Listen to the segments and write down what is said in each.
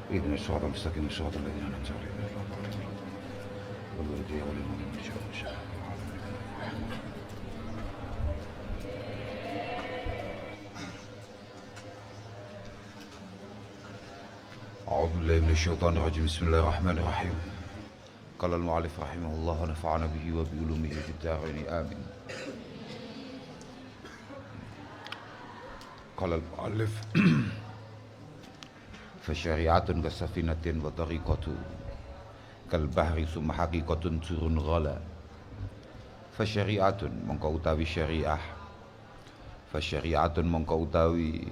اهدنا الصراط المستقيم صراط الذين أنعمت عليهم غير المغضوب عليهم ولا الضالين والمؤمنين. أعوذ بالله من الشيطان الرجيم. بسم الله الرحمن الرحيم. قال المؤلف رحمه الله ونفعنا به وبعلومه في الدارين آمين. قال المؤلف فشريعة كسفينة وطريقة كالبحر ثم حقيقة turun ghala. Fasyari'atun mongko utawi syariah, fasyari'atun mongko utawi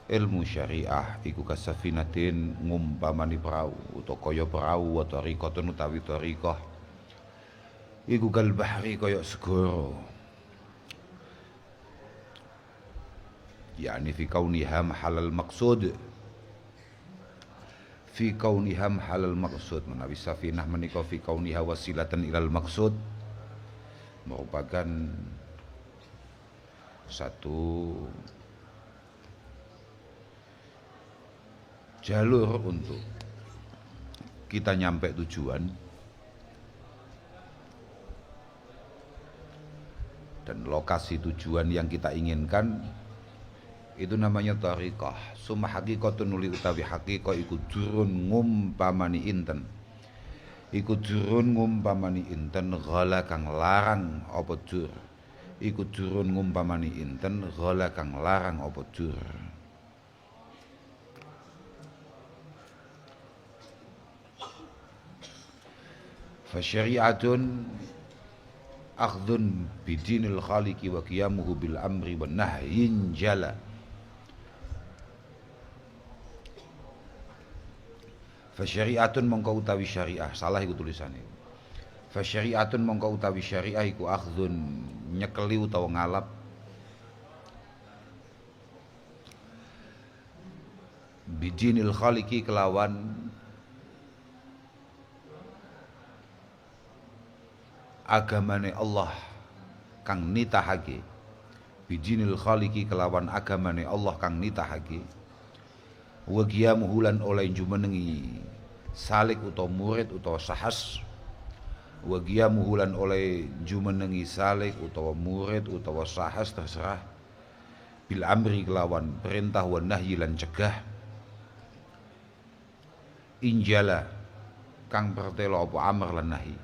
ilmu syariah iku kasafinatin ngumpamani perahu utawa kaya perahu wa tariqatun utawi tariqah iku kal bahri kaya segara, yakni fi kauniha mahalal maqsud, fi kauniha mahalal maqsud, menawi safinah menika fi kauniha wasilatan ilal maqsud, merupakan satu jalur untuk kita nyampe tujuan, dan lokasi tujuan yang kita inginkan itu namanya tariqah. Summa haqiqatun uli utawi haqiqah iku durun ngumpamani inten, iku durun ngumpamani inten ghala kang larang apa dur, iku durun ngumpamani inten ghala kang larang apa dur. Fasyari'atun akhdun bidinil khaliqi wa qiyamuhu bil amri wan nahyin jala. Fasyari'atun mongko utawi syariah, salah iku tulisane. Fasyari'atun mongko utawi syariah iku akhdun nyekeli utawa ngalap bidinil khaliqi kelawan agamane Allah kang nitahake, bidinil khaliqi kelawan agamane Allah kang nitahake, wa qiyamuhu lan oleh jumenengi salik utawa murid utawa sahas, wa qiyamuhu lan oleh jumenengi salik utawa murid utawa sahas terserah, bil amri kelawan perintah wa nahyi lan cegah, injala kang pertelo apa amr lan nahi,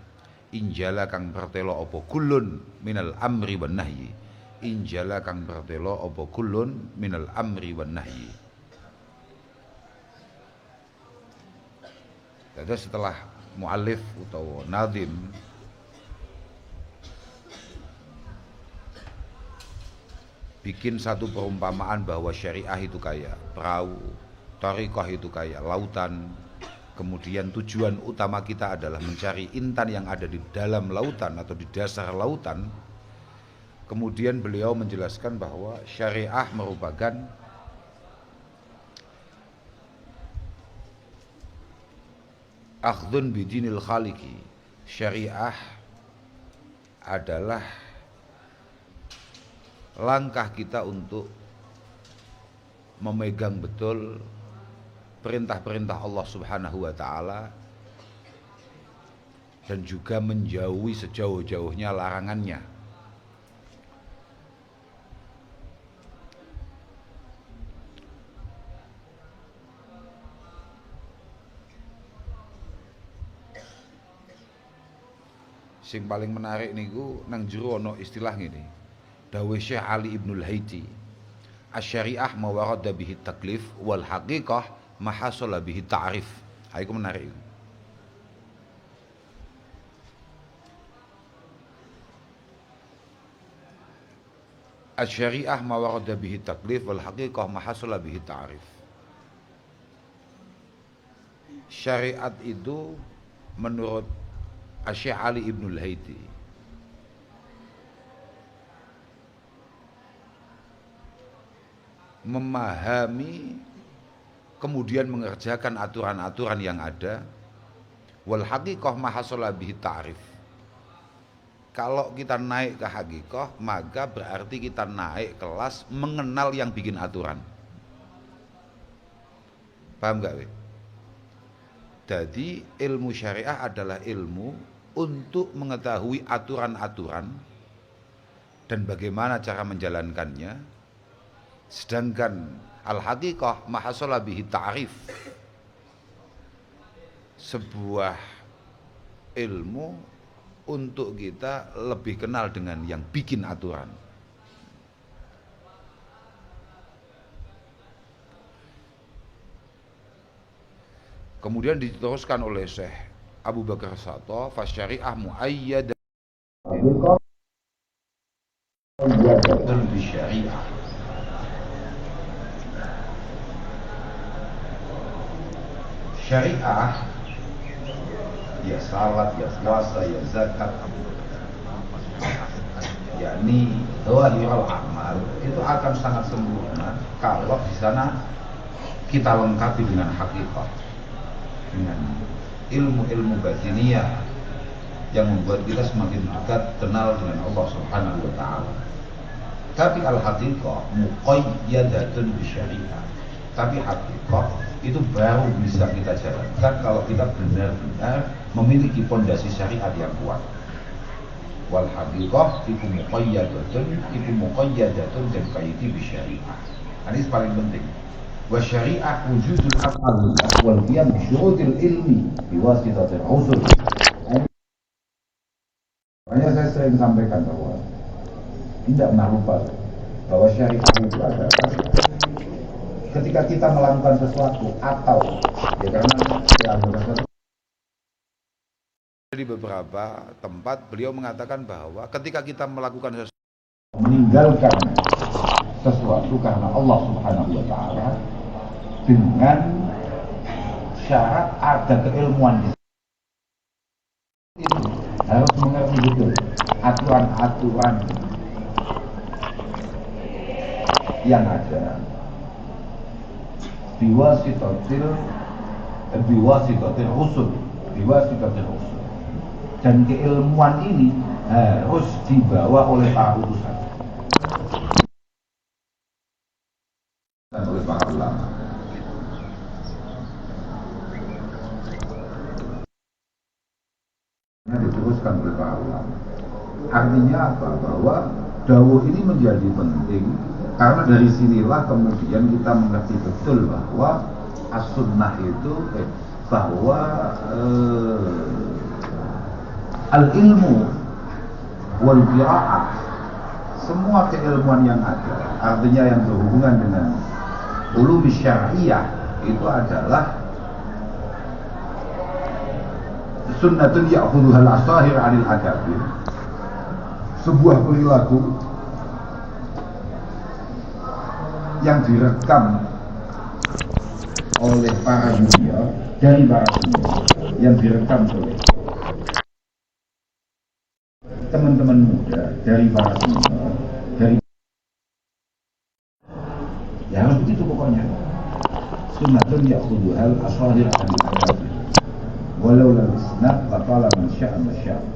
injala kang pertelo apa kullun minal amri wan nahyi, injala kang pertelo apa kullun minal amri wan nahyi. Jadi setelah muallif utawa nazim bikin satu perumpamaan bahwa syariah itu kayak perahu, thariqah itu kayak lautan, kemudian tujuan utama kita adalah mencari intan yang ada di dalam lautan atau di dasar lautan. Kemudian beliau menjelaskan bahwa syariah merupakan akhdun bidinil khaliqi. Syariah adalah langkah kita untuk memegang betul perintah-perintah Allah Subhanahu wa taala dan juga menjauhi sejauh-jauhnya larangannya. Sing paling menarik niku nang jero ana istilah ngene. Dawuh Syekh Ali Ibnul Haiti, asy-syariah ma warada bihi taklif wal haqiqah ma hasala bihi ta'rif. Ha iku menarik. Asy-syariah ma warada bihi taklif wal haqiqah ma hasala bihi ta'rif. Syariat itu menurut Syekh Ali Ibnul Haiti memahami kemudian mengerjakan aturan-aturan yang ada, wal haqiqah ma hasala bihi ta'rif. Kalau kita naik ke haqiqah, maka berarti kita naik kelas mengenal yang bikin aturan. Paham gak, we? Jadi ilmu syariah adalah ilmu untuk mengetahui aturan-aturan dan bagaimana cara menjalankannya. Sedangkan al-haqiqah mahasala bihi ta'rif, sebuah ilmu untuk kita lebih kenal dengan yang bikin aturan. Kemudian diteruskan oleh Syekh Abu Bakar Sato, fasyariah muayyad bi syariah. Syariah ya salat, ya puasa, ya zakat, yakni zahirul amal itu akan sangat sempurna kalau di sana kita lengkapi dengan hakikat, dengan ilmu-ilmu batiniyah yang membuat kita semakin dekat kenal dengan Allah Subhanahu wa taala. Tapi al-haqiqah muqayyadatun bi syariah. Tapi hakikat itu baru bisa kita jalankan kalau kita benar-benar memiliki pondasi syariat yang kuat. Wal haqiqah iku muqayyadatun dan qayyidi bi syariah. Ini paling penting. Wa syariah wujudul af'alillah wal qiyam bi syurutil ilmi biwasitatil usul. Makanya saya sering sampaikan bahwa tidak pernah lupa bahwa syariah itu adalah ketika kita melakukan sesuatu atau ya karena di beberapa tempat beliau mengatakan bahwa ketika kita melakukan sesuatu, meninggalkan sesuatu karena Allah Subhanahu wa taala dengan syarat ada keilmuan di situ, harus mengerti betul aturan-aturan yang ada biwasitatil usul, dan keilmuan ini harus dibawa oleh para utusan dan oleh para ulama. Ini diteruskan oleh para ulama. Artinya apa? Bahwa dawuh ini menjadi penting karena dari sinilah kemudian kita mengerti betul bahwa as-sunnah itu bahwa al-ilmu wal qira'ah, semua keilmuan yang ada, artinya yang berhubungan dengan ulum syariah itu adalah sunnatun ya'khudhuha al-asahir 'anil akabir, sebuah perilaku yang direkam oleh para junior, dari para junior yang direkam oleh teman-teman muda, dari para junior, dari ya harus begitu pokoknya. Sunnatun ya'khudhuha al-asahir 'anil akabir walau lam isnad laqala man sya'a ma sya'a.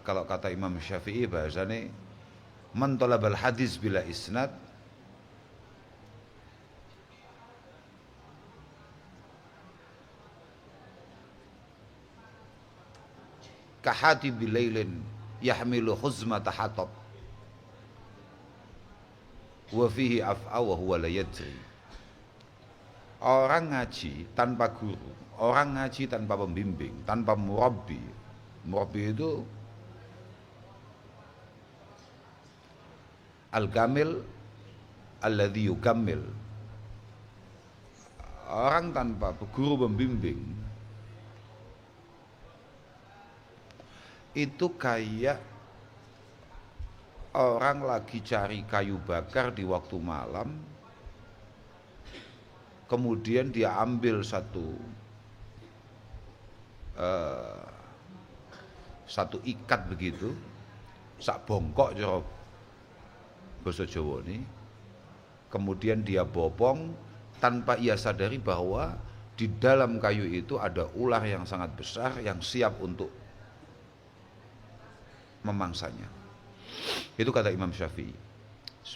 Kalau kata Imam Syafi'i bahasanya man talabal hadis bila isnad kahati bilailin yahmilu khuzmata hatab wa fihi af'a wa huwa la yadri. Orang ngaji tanpa guru, orang ngaji tanpa pembimbing, tanpa murabbi. Murabbi itu al-kamil alladhi yukammil. Orang tanpa guru pembimbing itu kayak orang lagi cari kayu bakar di waktu malam, kemudian dia ambil satu ikat begitu, sak bongkok jero basa Jawa ini, kemudian dia bopong tanpa ia sadari bahwa di dalam kayu itu ada ular yang sangat besar yang siap untuk memangsanya. Itu kata Imam Syafi'i.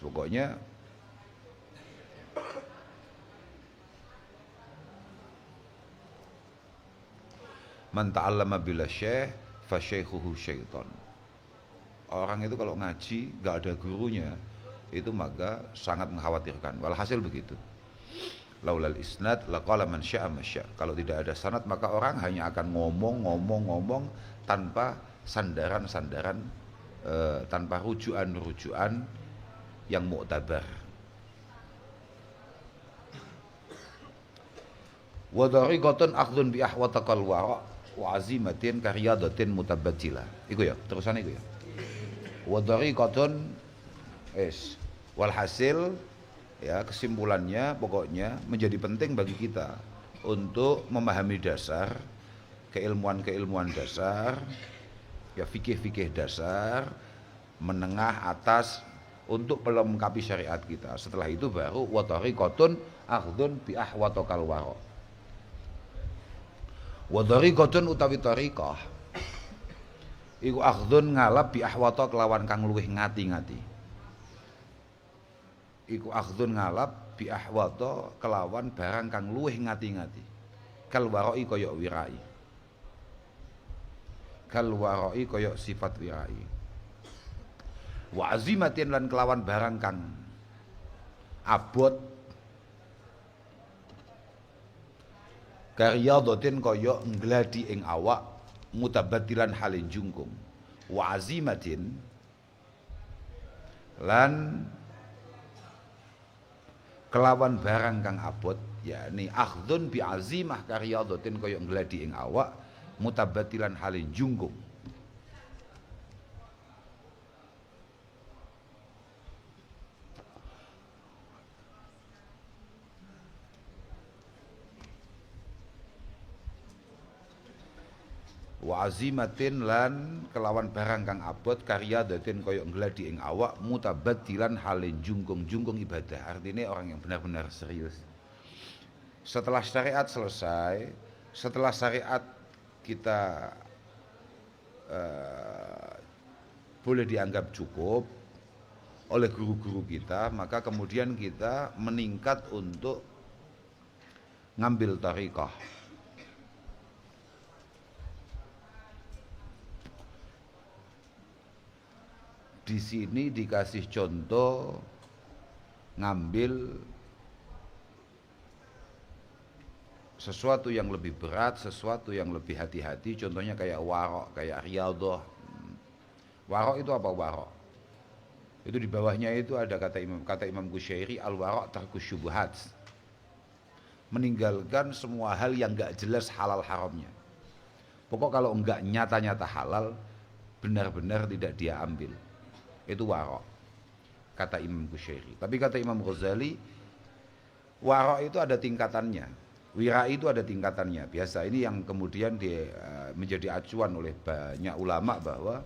Pokoknya man ta'allama bila syekh fa syaikhuhu syaitan. Orang itu kalau ngaji gak ada gurunya, itu maka sangat mengkhawatirkan. Walhasil begitu. Laulal isnad laqala man syaa ma syaa. Kalau tidak ada sanad maka orang hanya akan ngomong tanpa sandaran-sandaran, tanpa rujukan yang mu'tabar. Wa dariqatun akhdun bi ahwatakal wara wa azimatin karyadatin mutabaddila. Iku ya, terusan iku ya. Wa dariqatun walhasil ya, kesimpulannya pokoknya menjadi penting bagi kita untuk memahami dasar, keilmuan dasar, ya fikih dasar, menengah, atas, untuk melengkapi syariat kita. Setelah itu baru wa tariqatun akhdun bi ahwatakal wara. Wa tariqatun utawi tariqah iku akhdun ngalap bi ahwata kelawan kang luwih ngati-ngati. Iku akhdun ngalap bi ahwata kelawan barang kang luwih ngati-ngati. Kal warai kaya wirai. Kal warai kaya sifat wirai. Wa azimatin lan kelawan barang kang abot. Karyadatin kaya ngladi ing awak, mutabaddilan halin jungkung. Wa azimatin lan kelawan barang kang abot, yakni akhdun bi azimah karyadatin kaya ngladi ing awak, mutabaddilan halin jungkung. Wa azimatin lan kelawan barang kang abot karya datin koyok ngladi ing awak, mutabaddilan halin jungkung ibadah. Artinya orang yang benar-benar serius. Setelah syariat selesai, setelah syariat kita boleh dianggap cukup oleh guru-guru kita, maka kemudian kita meningkat untuk ngambil thariqah. Di sini dikasih contoh ngambil sesuatu yang lebih berat, sesuatu yang lebih hati-hati. Contohnya kayak warok, kayak riyadhah. Warok itu apa warok? Itu di bawahnya itu ada kata Imam Qusyairi, al-warok tarkus syubhat. Meninggalkan semua hal yang enggak jelas halal haramnya. Pokok kalau enggak nyata-nyata halal, benar-benar tidak dia ambil. Itu warok, kata Imam Qusyairi. Tapi kata Imam Ghazali, warok itu ada tingkatannya, wira itu ada tingkatannya. Biasa ini yang kemudian menjadi acuan oleh banyak ulama bahwa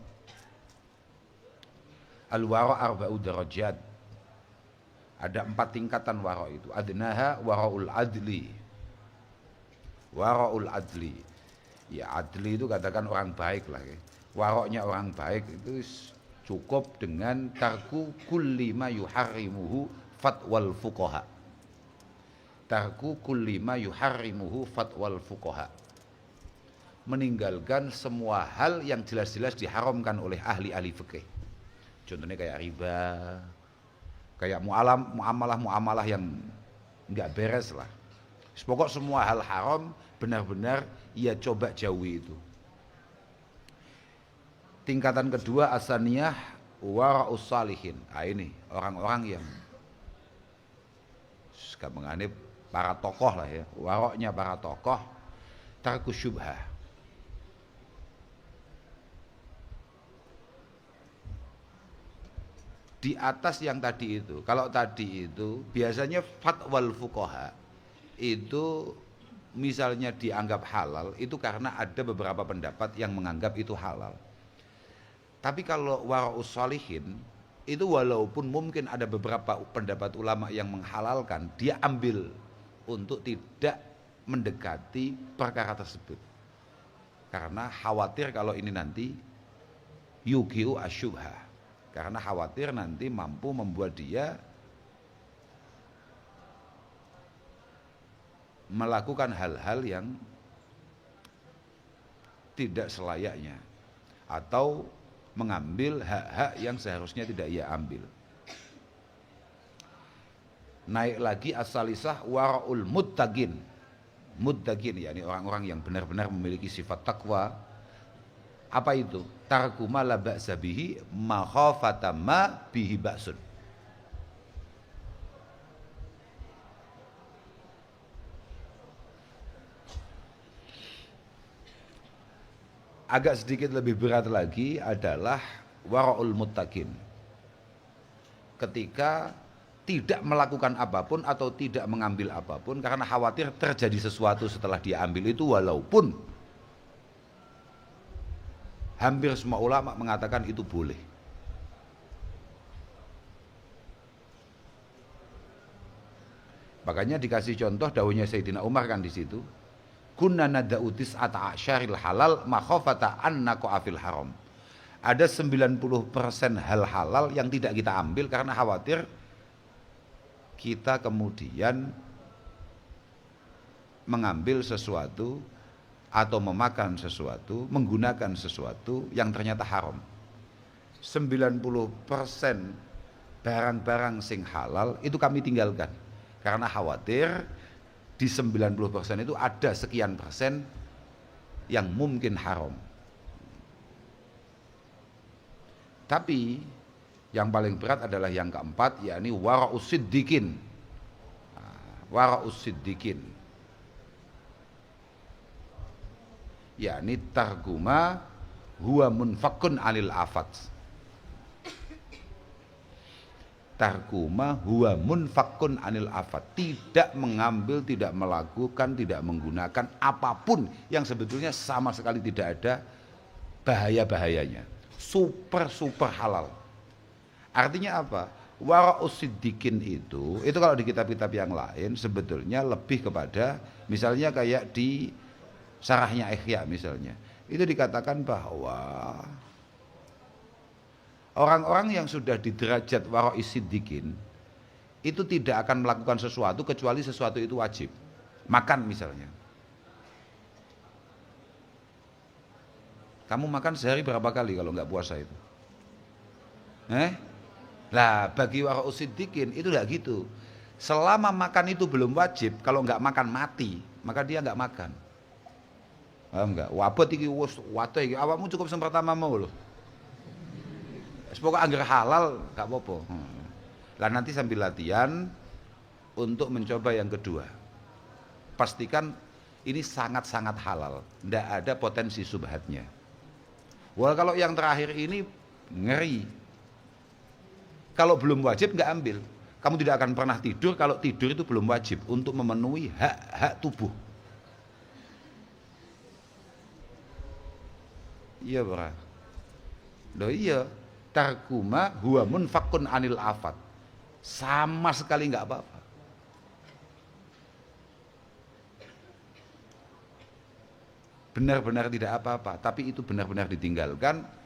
al-warok arba'u darajat. Ada 4 tingkatan warok itu. Adnaha waraul adli. Waraul adli. Ya, adli itu katakan orang baik lah ya. Waroknya orang baik itu cukup dengan tarku kulli ma yuharrimuhu fatwal fuqaha. Tarku kulli ma yuharrimuhu fatwal fuqaha. Meninggalkan semua hal yang jelas-jelas diharamkan oleh ahli-ahli fikih. Contohnya kayak riba, kayak muamalah yang enggak beres lah. Pokok semua hal haram benar-benar ia coba jauhi itu. Tingkatan kedua asaniyah wara'us salihin. Nah, ini orang-orang yang menganib para tokoh lah ya. Waroknya para tokoh tarkus syubhah. Di atas yang tadi itu. Kalau tadi itu biasanya fatwal fuqaha itu misalnya dianggap halal itu karena ada beberapa pendapat yang menganggap itu halal. Tapi kalau wara'us shalihin itu walaupun mungkin ada beberapa pendapat ulama yang menghalalkan, dia ambil untuk tidak mendekati perkara tersebut. Karena khawatir kalau ini nanti yugiu asyubha. Karena khawatir nanti mampu membuat dia melakukan hal-hal yang tidak selayaknya atau mengambil hak-hak yang seharusnya tidak ia ambil. Naik lagi as-salisah wara'ul muttaqin. Muttaqin yakni orang-orang yang benar-benar memiliki sifat takwa. Apa itu? Tarku ma la ba'sa bihi makhafata ma bihi ba'sun. Agak sedikit lebih berat lagi adalah wara'ul muttaqin. Ketika tidak melakukan apapun atau tidak mengambil apapun karena khawatir terjadi sesuatu setelah dia ambil itu, walaupun hampir semua ulama mengatakan itu boleh. Makanya dikasih contoh dawuhnya Sayyidina Umar kan di situ. Kunna nada'u tis'ata asyaril halal makhafata an naqa'a fil haram. Ada 90% hal halal yang tidak kita ambil karena khawatir kita kemudian mengambil sesuatu atau memakan sesuatu, menggunakan sesuatu yang ternyata haram. 90% barang-barang sing halal itu kami tinggalkan karena khawatir di 90% itu ada sekian persen yang mungkin haram. Tapi yang paling berat adalah yang keempat, yakni wara'us siddiqin. Wara'us siddiqin, yakni targuma huwa munfakun anil afat. Targuma huwa munfakun anil afat. Tidak mengambil, tidak melakukan, tidak menggunakan apapun yang sebetulnya sama sekali tidak ada bahaya-bahayanya. Super halal. Artinya apa? Wara'us siddiqin itu kalau di kitab-kitab yang lain sebetulnya lebih kepada, misalnya kayak di Syarahnya Ihya misalnya, itu dikatakan bahwa orang-orang yang sudah di derajat wara'is siddiqin itu tidak akan melakukan sesuatu kecuali sesuatu itu wajib. Makan misalnya. Kamu makan sehari berapa kali kalau nggak puasa itu? Lah bagi wara'us siddiqin itu enggak gitu. Selama makan itu belum wajib, kalau enggak makan mati, maka dia enggak makan. Paham enggak? Wabot iki wis wate iki awakmu cukup sempertama mau lho. Pokoknya anggar halal enggak apa-apa. Lah nanti sambil latihan untuk mencoba yang kedua. Pastikan ini sangat-sangat halal, enggak ada potensi subhatnya. Wah kalau yang terakhir ini ngeri. Kalau belum wajib nggak ambil. Kamu tidak akan pernah tidur kalau tidur itu belum wajib untuk memenuhi hak-hak tubuh. Iya bro. Loh iya. Tarkuma huwa munfakun anil afat. Sama sekali nggak apa-apa. Benar-benar tidak apa-apa. Tapi itu benar-benar ditinggalkan.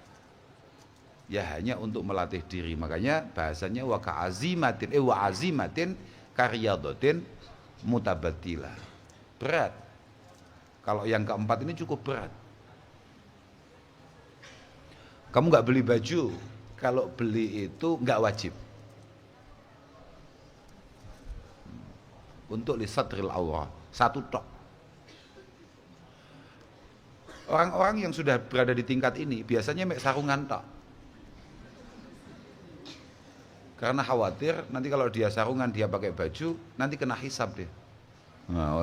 Ya hanya untuk melatih diri. Makanya bahasanya wa azimatin karyadatin mutabatilah. Berat. Kalau yang keempat ini cukup berat. Kamu nggak beli baju, kalau beli itu nggak wajib. Untuk lisatril aurah, satu tok. Orang-orang yang sudah berada di tingkat ini biasanya mek sarungan tok. Karena khawatir nanti kalau dia sarungan, dia pakai baju, nanti kena hisab dia. Nah,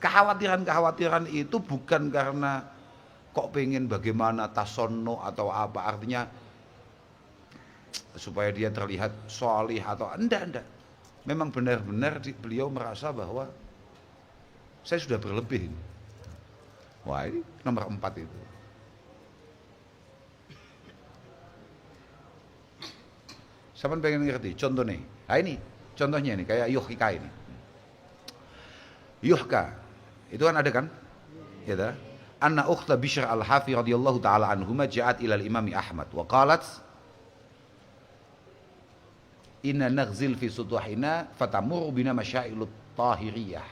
kekhawatiran itu bukan karena kok pengen bagaimana tasono atau apa, artinya supaya dia terlihat sholih atau enggak. Memang benar-benar beliau merasa bahwa saya sudah berlebih. Wah ini nomor 4 itu. Siapa pengen ngerti? Contoh nih. Nah ini contohnya nih kayak Yuhka ini. Yuhka Itu kan ada kan? Ya. Anna ukhta Bishr al-Hafi radhiyallahu taala anhuma ja'at ila al-Imam Ahmad wa qalat inna naghzil fi sutuhina fatamur bina masyailut tahiriyah.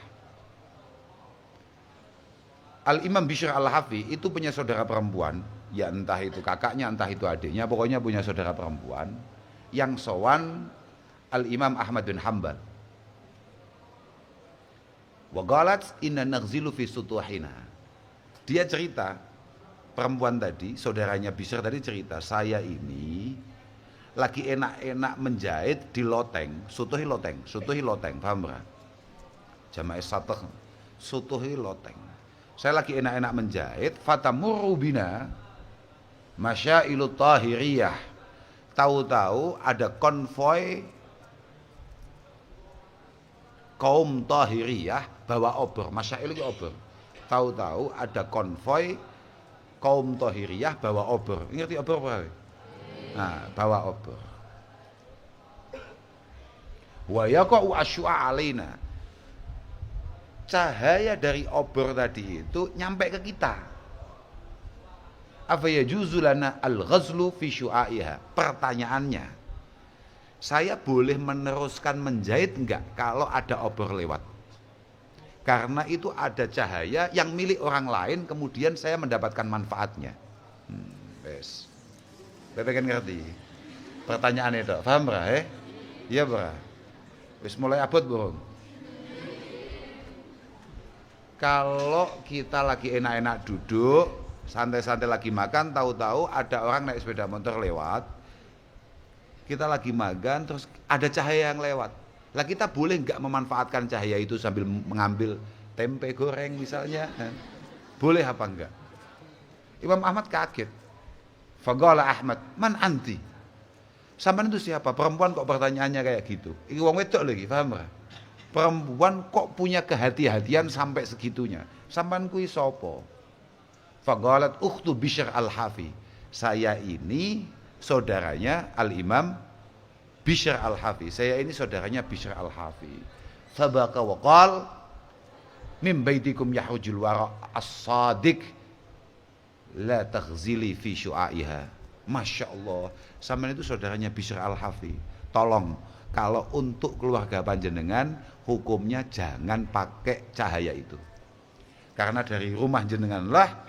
Al-Imam Bishr al-Hafi itu punya saudara perempuan, ya entah itu kakaknya entah itu adiknya, pokoknya punya saudara perempuan yang sowan Al-Imam Ahmad bin Hanbal. Wa qalat inna naghzilu fi sutuhina. Dia cerita, perempuan tadi, saudaranya Bishr tadi cerita, saya ini lagi enak-enak menjahit di loteng, sutuhi loteng, paham gak? Jamaah satah, sutuhi loteng. Saya lagi enak-enak menjahit, fatamurru bina masyailut tahiriyah. Tahu-tahu ada konvoi kaum tahiriyah bawa obor, masyail itu obor. Tahu-tahu ada konvoi kaum tahiriyah bawa obor. Ngerti obor apa? Nah, bawa obor. Wa yaqa'u asyu'a alaina. Cahaya dari obor tadi itu nyampe ke kita. Afa yajuzu lana al-ghazlu fi syu'aiha. Pertanyaannya, saya boleh meneruskan menjahit enggak kalau ada obor lewat? Karena itu ada cahaya yang milik orang lain, kemudian saya mendapatkan manfaatnya. Wes. Bapak kan ngerti? Pertanyaan itu, paham bra? Iya bra. Wes mulai abot burung. Kalau kita lagi enak-enak duduk, santai-santai lagi makan, tahu-tahu ada orang naik sepeda motor lewat. Kita lagi makan, terus ada cahaya yang lewat. Lah kita boleh nggak memanfaatkan cahaya itu sambil mengambil tempe goreng misalnya? Boleh apa enggak? Imam Ahmad kaget. Faqala Ahmad, man anti? Sampean itu siapa? Perempuan kok pertanyaannya kayak gitu? Ini wong wedok lagi, paham enggak? Perempuan kok punya kehati-hatian sampai segitunya? Sampean kuwi sapa? Faqalat ukhtu Bishr al-Hafi. Saya ini saudaranya Al-Imam Bishr al-Hafi. Saya ini saudaranya Bishr al-Hafi. Fabaka wa qal min baitikum yahujul wara as-sadiq la taghzili fi syu'aiha. Masya Allah, sampean itu saudaranya Bishr al-Hafi. Tolong, kalau untuk keluarga panjenengan hukumnya jangan pakai cahaya itu. Karena dari rumah jenenganlah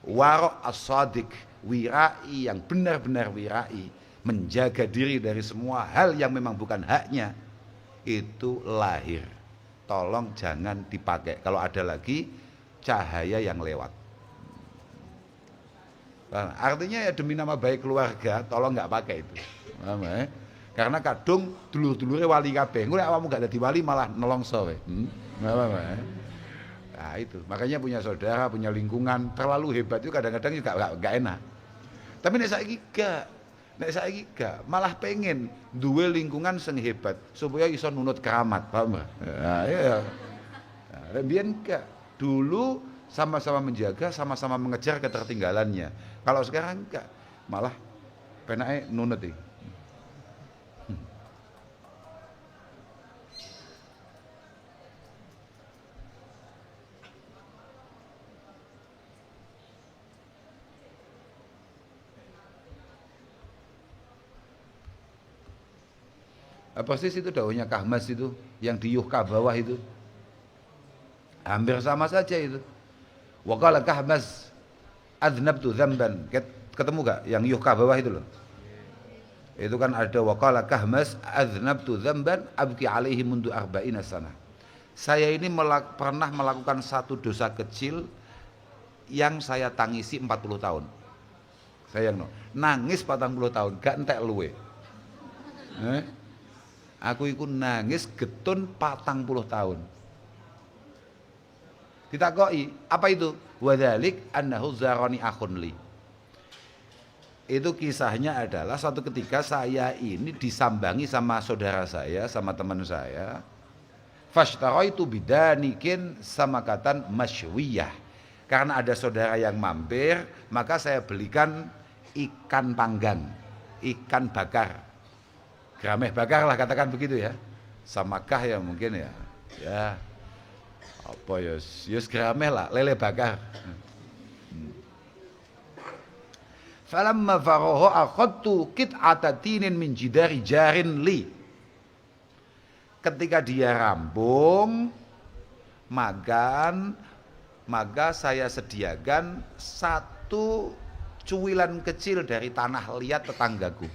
wara as-sadiq, wirai yang benar-benar wirai, menjaga diri dari semua hal yang memang bukan haknya, itu lahir. Tolong jangan dipakai kalau ada lagi cahaya yang lewat. Nah, artinya ya demi nama baik keluarga, tolong nggak pakai itu. Karena kadung dulur-dulure wali kabeh. Engko nek awakmu gak dadi wali malah nelongso we. Nah itu, makanya punya saudara, punya lingkungan terlalu hebat itu kadang-kadang juga gak enak. Tapi nek saiki gak, malah pengen duwe lingkungan sing hebat supaya iso nunut keramat, paham gak? Nah, iya. Nah, biyen gak. Dulu sama-sama menjaga, sama-sama mengejar ketertinggalannya. Kalau sekarang gak, malah penake nunut iki. Persis itu daunnya kahmas itu yang di yuhka bawah itu hampir sama saja itu. Wa qala kahmas adnabtu dzamban, ketemu gak yang yuhka bawah itu loh, itu kan ada wa qala kahmas adnabtu dzamban abki alaihi mundu arba'ina sana. Saya ini pernah melakukan satu dosa kecil yang saya tangisi 40 tahun. Sayang no, nangis 40 tahun gak entek luwe. Aku ikut nangis getun 40 tahun. Ditakoi, apa itu? Wadzalik annahu zarani akhun li. Itu kisahnya adalah suatu ketika saya ini disambangi sama saudara saya, sama teman saya. Fashtaraitu bidanikin samakatan masywiyah. Karena ada saudara yang mampir, maka saya belikan ikan panggang, ikan bakar. Grameh bakar lah katakan begitu ya. Samakah ya mungkin ya. Ya. Apa ya? Ya grameh lah, lele bakar. Falamma faraha akhadtu qit'ata tinin min jidari jarin li. Ketika dia rampung makan, maka saya sediakan satu cuwilan kecil dari tanah liat tetanggaku.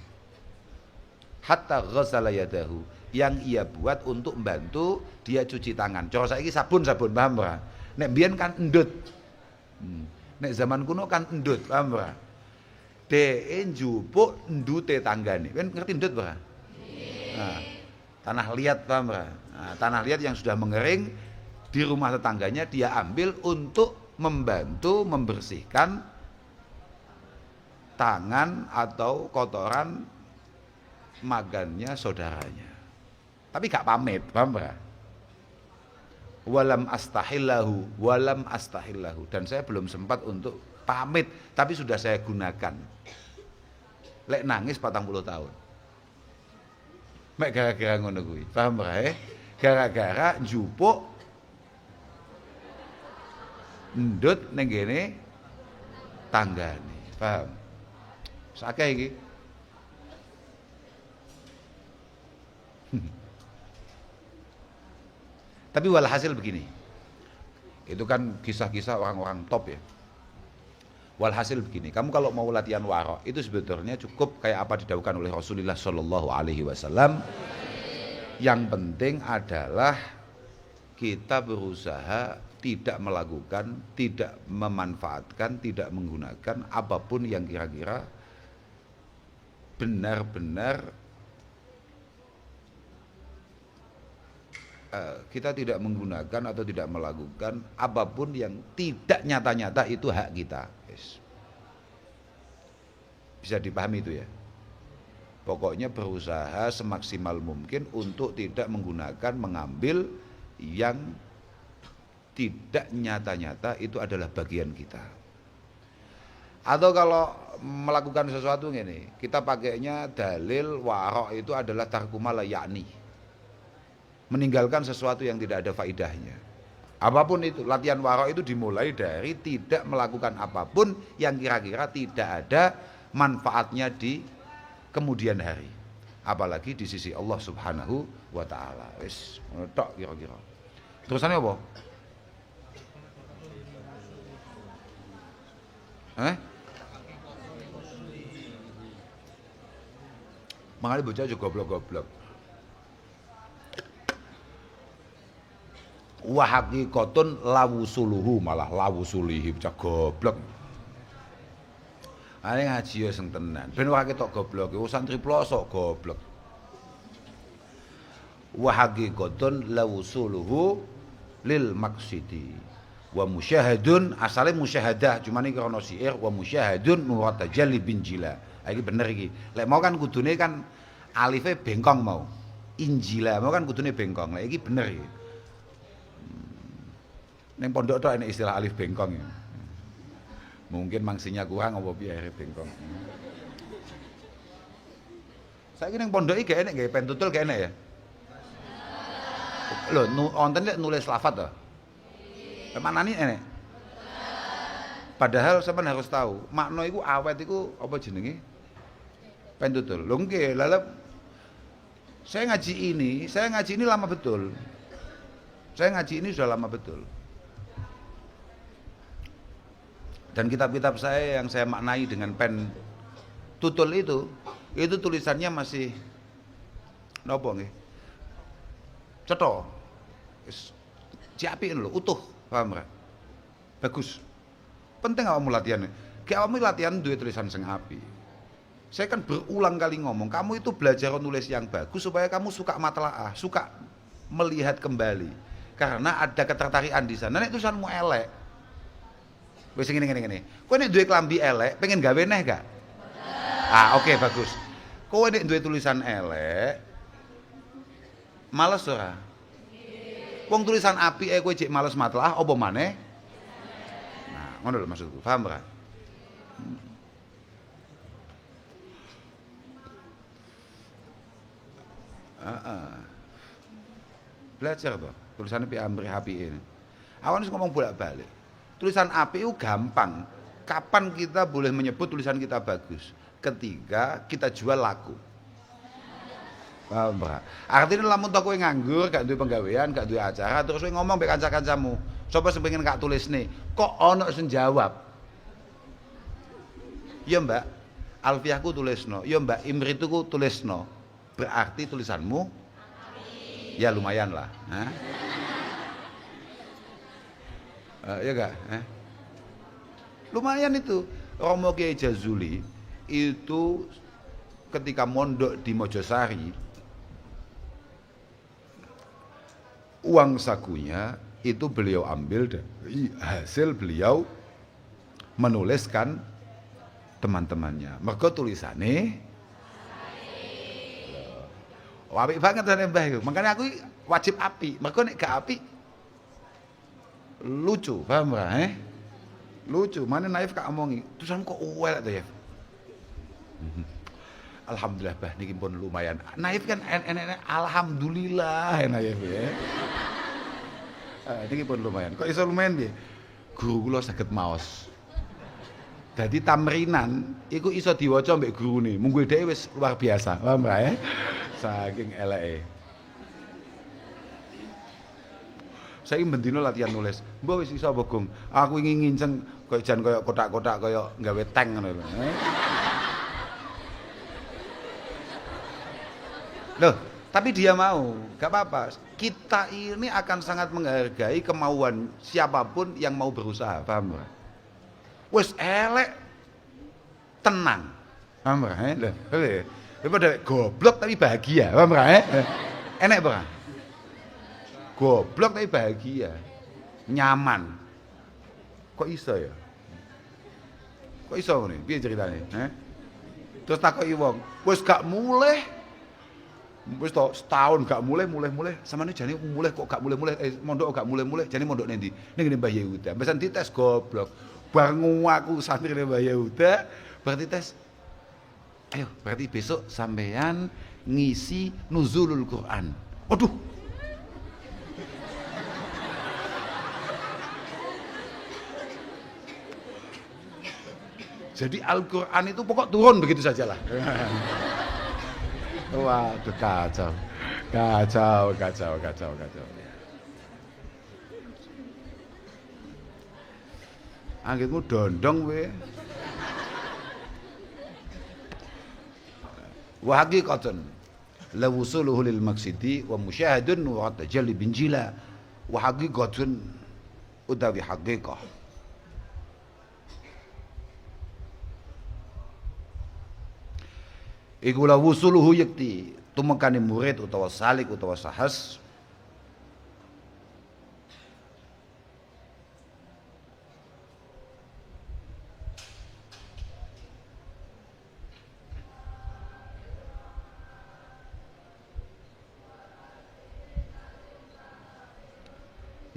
Hatta ghassala yadahu, yang ia buat untuk membantu dia cuci tangan. Cara saiki sabun-sabun, paham ora? Nek mbiyen kan endut. Nek zaman kuno kan endut, paham ora? Dhek njupuk endute tanggane. Kan ngerti endut ora? Nah, tanah liat, paham ora? Nah, tanah liat yang sudah mengering di rumah tetangganya dia ambil untuk membantu membersihkan tangan atau kotoran magannya saudaranya. Tapi gak pamit, paham ora? Walam astahillahu, dan saya belum sempat untuk pamit, tapi sudah saya gunakan. Lek nangis 40 tahun. Mek gara-gara ngono kuwi, paham ora? Gara-gara njupuk ndut ning kene tanggane, paham? Sakeh iki. Tapi walhasil begini, itu kan kisah-kisah orang-orang top ya. Walhasil begini, kamu kalau mau latihan warok itu sebetulnya cukup kayak apa didhawuhkan oleh Rasulullah Shallallahu Alaihi Wasallam. Yang penting adalah kita berusaha tidak melakukan, tidak memanfaatkan, tidak menggunakan apapun yang kira-kira benar-benar kita tidak menggunakan atau tidak melakukan apapun yang tidak nyata-nyata itu hak kita. Bisa dipahami itu ya. Pokoknya berusaha semaksimal mungkin untuk tidak menggunakan, mengambil yang tidak nyata-nyata itu adalah bagian kita. Atau kalau melakukan sesuatu ini, kita pakainya dalil warok itu adalah tarkumala yakni, meninggalkan sesuatu yang tidak ada faidahnya. Apapun itu, latihan warok itu dimulai dari tidak melakukan apapun yang kira-kira tidak ada manfaatnya di kemudian hari, apalagi di sisi Allah Subhanahu wa taala. Wis tok kira-kira. Terusane apa? Makanya bocah juga goblok-goblok. Wa haqiqatun lawusuluhu, malah lawusulihi, bocah goblok. Ane ngaji ya sing tenan. Ben wae ketok goblok, santri plosok goblok. Wa haqiqatun lawusuluhu lil maqsidi. Wa musyahadun, asale musyahadah, cuman iki ana syair wa musyahadun muratajalli bin jila. Iki bener iki. Lek mau kan kudune kan alife bengkong mau. Injila mau kan kudune bengkong. Lek iki bener iki. Ning pondok tok enek istilah alif bengkong ya. Mungkin mangsinya kurang apa piye alif bengkong. Saiki ning pondok iki gak enek gawe pen tutul gak enek ya. Lho, wonten nek nulis lafaz to. Manani enek. Padahal sampean harus tahu, makna iku awet iku apa jenenge? Pen tutul. Lho nggih, lalep saya ngaji ini lama betul. Saya ngaji ini sudah lama betul. Dan kitab-kitab saya yang saya maknai dengan pen tutul itu tulisannya masih nopo nggih? Cetha. Wis diapik lho, utuh, paham ora? Bagus. Penting awakmu latihan. Ki awakmu latihan duwe tulisan sing apik. Saya kan berulang kali ngomong, kamu itu belajar nulis yang bagus supaya kamu suka matlaah, suka melihat kembali. Karena ada ketertarikan di sana. Nek tulisanmu elek, wis ngene. Kowe nek duwe klambi elek, pengen gawe neh gak? Oke, bagus. Kowe nek duwe tulisan elek, males ora? Wong tulisan apike kowe jek males matlaah apa maneh? Nah, ngono lho maksudku. Paham ora? Belajar toh, tulisannya pi amri hapi ini. Awan ngomong bolak-balik. Tulisan apik itu gampang. Kapan kita boleh menyebut tulisan kita bagus? Ketika kita jual laku. Paham, Pak? Artinya lamun toko nganggur, gak duwe penggawean, gak duwe acara, terus kowe ngomong mbek kanca-kancamu, sapa sing pengen gak tulisne? Kok ana sing jawab? Ya, Mbak, Alfiahku tulisno. Ya, Mbak, Imrituku tulisno. Berarti tulisanmu ya lumayan lah. Ya gak? Lumayan itu. Romo Kiai Jazuli itu ketika mondok di Mojosari, uang sakunya itu beliau ambil dari hasil beliau menuliskan teman-temannya. Mergo tulisane apik banget jane Mbah iku. Makanya aku wajib apik. Mergo nek gak apik lucu, paham ora? Lucu. Mana Naif gak omongi, tulisanmu kok uwel to ya. Alhamdulillah Bah niki pun lumayan. Naif kan enek alhamdulillah Naif ya. Niki pun lumayan. Kok iso lumayan piye? Guru kula saged maos. Dadi tamrinan iku iso diwaca mbek gurune. Munggo dhewe wis luar biasa. Paham ra ya? Saking eleke. Saiki bendina latihan nulis. Mbah wis iso apa, Gong? Aku ingin nginceng koyo jan koyo kotak-kotak koyo nggawe tank ngono lho. Loh, tapi dia mau, gak apa-apa. Kita ini akan sangat menghargai kemauan siapapun yang mau berusaha, paham gak? Wes elek, tenang, paham gak? Daripada goblok tapi bahagia, paham gak? Enek apa? Goblok tapi bahagia, nyaman. Kok iso ya? Kok iso nih? Piye ceritane? Terus takoki wong, wes gak mulai. Wis to setahun gak mulai samane jane mulai kok gak mulai mondok gak mulai jane mondok ning ndi ning Mbah Yehuda mbesan dites goblok bar aku santrine Mbah Yehuda berarti tes ayo berarti besok sampean ngisi nuzulul Quran. Waduh, jadi Al-Quran itu pokok turun begitu sajalah. Waduh, kacau. Anggitmu dondong we. Wa haqiqatan la wusuluhu lil maqsidi wa musyahadun wa tajalli binjila wa haqiqatun utawi haqiqah. Iku la wusuluhu yakti tumekane murid utawa salik utawa sahas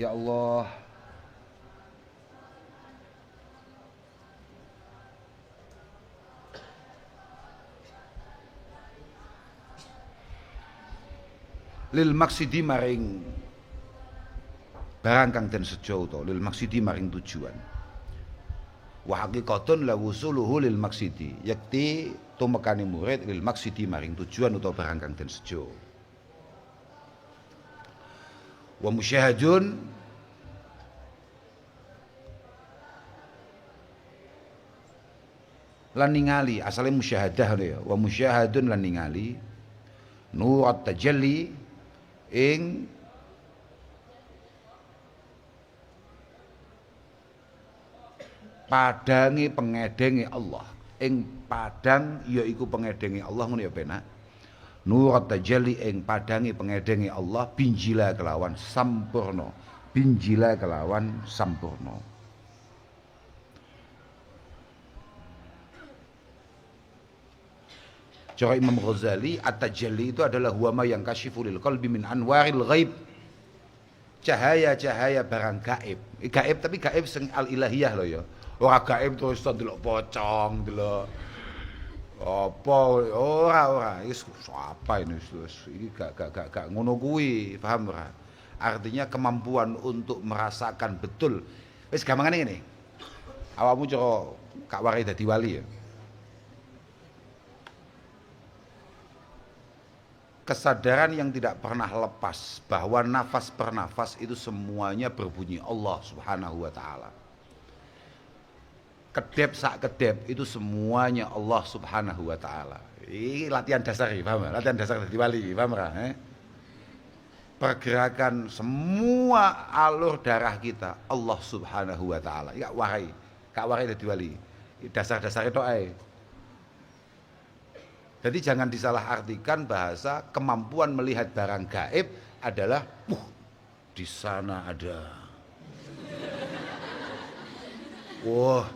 ya Allah lil maksidi maring barang kang den sejo utawa lil maksidi maring tujuan wa haqiqatun la wusuluhu lil maksidi yakti tumekane murid lil maksidi maring tujuan utawa barang kang den sejo wa musyahadun lan ningali asale musyahadah ya wa musyahadun lan ningali nurat tajalli ing padange pengedenge Allah ing padang yaiku pengedenge Allah ngono ya penak nurat tajalli ing padange pengedenge Allah binjila kelawan sampurna Cara Imam Ghazali, at-tajalli itu adalah huwama yang kasyifu lil qalbi min anwaril ghaib. Cahaya-cahaya barang gaib. Gaib tapi gaib sing al-ilahiyah lho ya. Ora gaib terus ndelok pocong, ndelok apa ora. Wis apa ini wis iki gak ngono kuwi, paham ora? artinya kemampuan untuk merasakan betul. Wis gampangane ngene. Awakmu cara Kak Warai dadi wali ya. Kesadaran yang tidak pernah lepas bahwa nafas per nafas itu semuanya berbunyi Allah Subhanahu wa taala. Kedep sak kedep itu semuanya Allah Subhanahu wa taala. Ini latihan dasar, paham? Latihan dasar dadi wali, paham ora? Pergerakan semua alur darah kita Allah Subhanahu wa taala. Kak Warai dadi wali. Dasar-dasar itu ae. Jadi jangan disalahartikan bahasa kemampuan melihat barang gaib adalah di sana ada. Wah,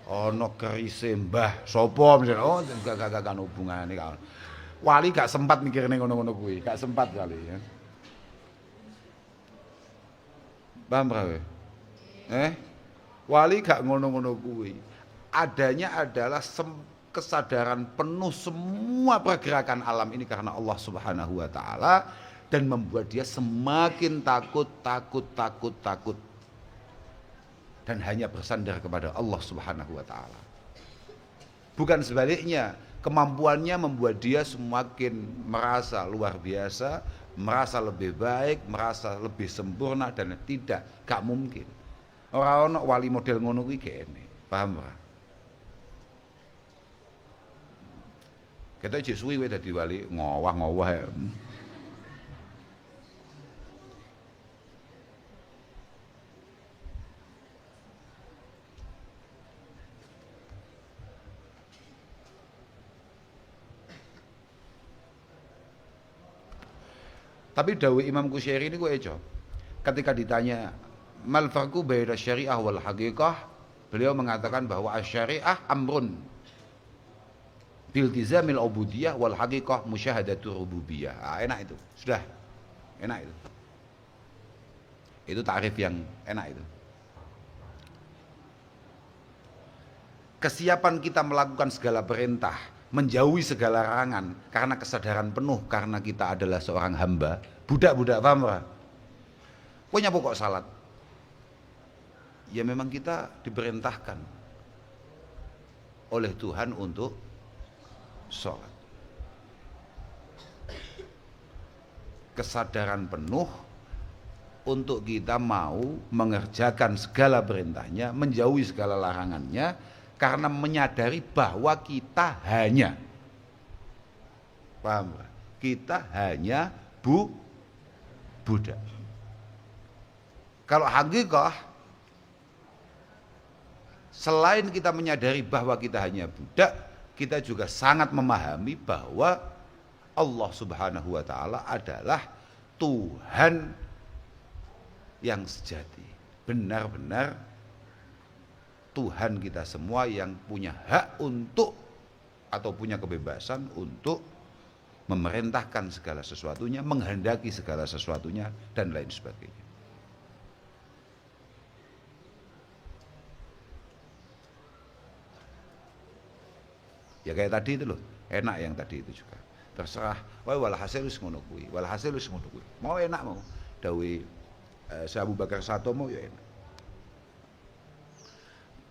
ono kerise Mbah sapa misalnya. Oh, gak hubungane kawan. Wali gak sempat mikirne ngono-ngono kuwi, gak sempat kali ya. Paham rawe? Wali gak ngono-ngono kuwi. Adanya adalah kesadaran penuh semua pergerakan alam ini karena Allah Subhanahu wa taala dan membuat dia semakin takut dan hanya bersandar kepada Allah Subhanahu wa taala. Bukan sebaliknya, kemampuannya membuat dia semakin merasa luar biasa, merasa lebih baik, merasa lebih sempurna dan gak mungkin. Ora ono wali model ngono kuwi kene. Paham ora? Kita jek suwi wae dadi wali ngowah-ngowah ya. Tapi dawuh Imam Kusyairi ini eco. Ketika ditanya mal farqu baina syariah wal haqiqah, beliau mengatakan bahwa asy-syariah amrun biltizamil ubudiyah wal haqiqah musyahadatur rububiyah. Enak itu. Sudah. Enak itu. Itu takrif yang enak itu. Kesiapan kita melakukan segala perintah, menjauhi segala larangan karena kesadaran penuh karena kita adalah seorang hamba. Budak-budak paham ora? Kowe nyapo kok salat? Ya memang kita diperintahkan oleh Tuhan untuk sholat. Kesadaran penuh untuk kita mau mengerjakan segala perintahnya, menjauhi segala larangannya, karena menyadari bahwa kita hanya, paham? Kita hanya budak. Kalau hakikah, selain kita menyadari bahwa kita hanya budak, kita juga sangat memahami bahwa Allah Subhanahu wa taala adalah Tuhan yang sejati. Benar-benar Tuhan kita semua yang punya hak untuk atau punya kebebasan untuk memerintahkan segala sesuatunya, menghendaki segala sesuatunya dan lain sebagainya. Ya kayak tadi itu loh, enak yang tadi itu juga. Terserah, walhasil wis ngono kuwi, Mau enak mau. Dawuh Syekh Abu Bakar Satomo ya enak.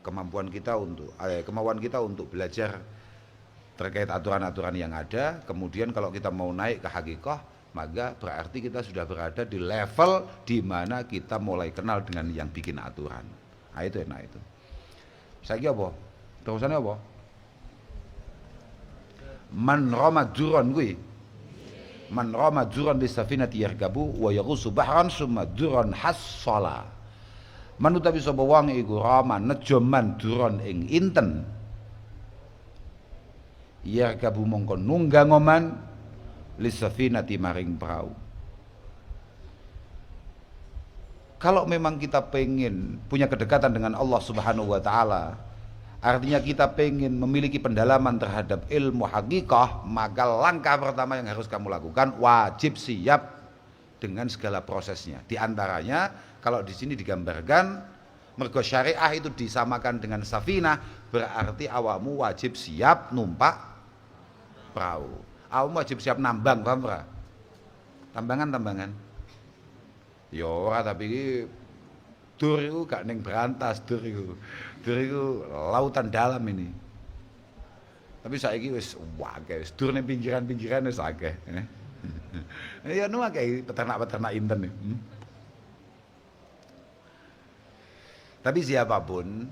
Kemampuan kita untuk belajar terkait aturan-aturan yang ada, kemudian kalau kita mau naik ke hakikah, maka berarti kita sudah berada di level di mana kita mulai kenal dengan yang bikin aturan. Nah itu enak itu. Saiki apa? Terusannya apa? Man rama duron kuwi. Man rama duron di safinati yarkabu wa yaghusu bahran summa duron hassala. Man utawi sapa wong iku rama nejo man duron ing inten. Yarkabu mongko nunggang oman li safinati maring perahu. Kalau memang kita pengen punya kedekatan dengan Allah Subhanahu wa taala, artinya kita pengen memiliki pendalaman terhadap ilmu hakikah, maka langkah pertama yang harus kamu lakukan wajib siap dengan segala prosesnya. Di antaranya kalau di sini digambarkan mergo syariah itu disamakan dengan safinah, berarti awakmu wajib siap numpak perahu. Awakmu wajib siap nambang, paham ora? Tambangan. Ya ora tapi iki dur iku gak ning berantas dur iku. Dur iku lautan dalam ini. Tapi saiki wis akeh wis dur ning pinggiran-pinggiran wis akeh. Ya nu akeh peternak-peternak inten. Tapi siapapun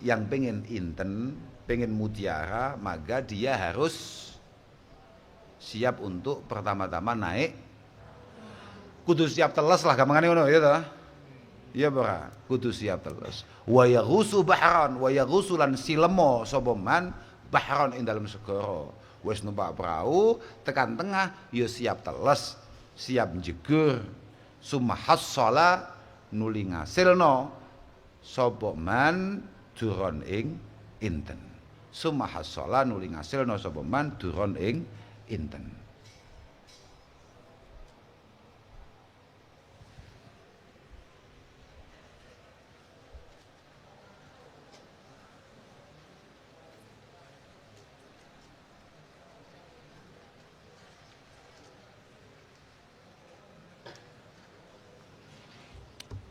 yang pengen inten, pengen mutiara, maka dia harus siap untuk pertama-tama naik. Kudu siap teles lah gampangane ngono ya ta. Iya ora, kudu siap teles. Wa yaghusu bahran, wa yaghusulan silemo sapa man bahran ing dalem segara. Wis numpak perahu tekan tengah ya siap teles, siap njegur. Sumahasala nuli ngasilno sapa man duron ing inten. Sumahasala nuli ngasilno sapa man duron ing inten.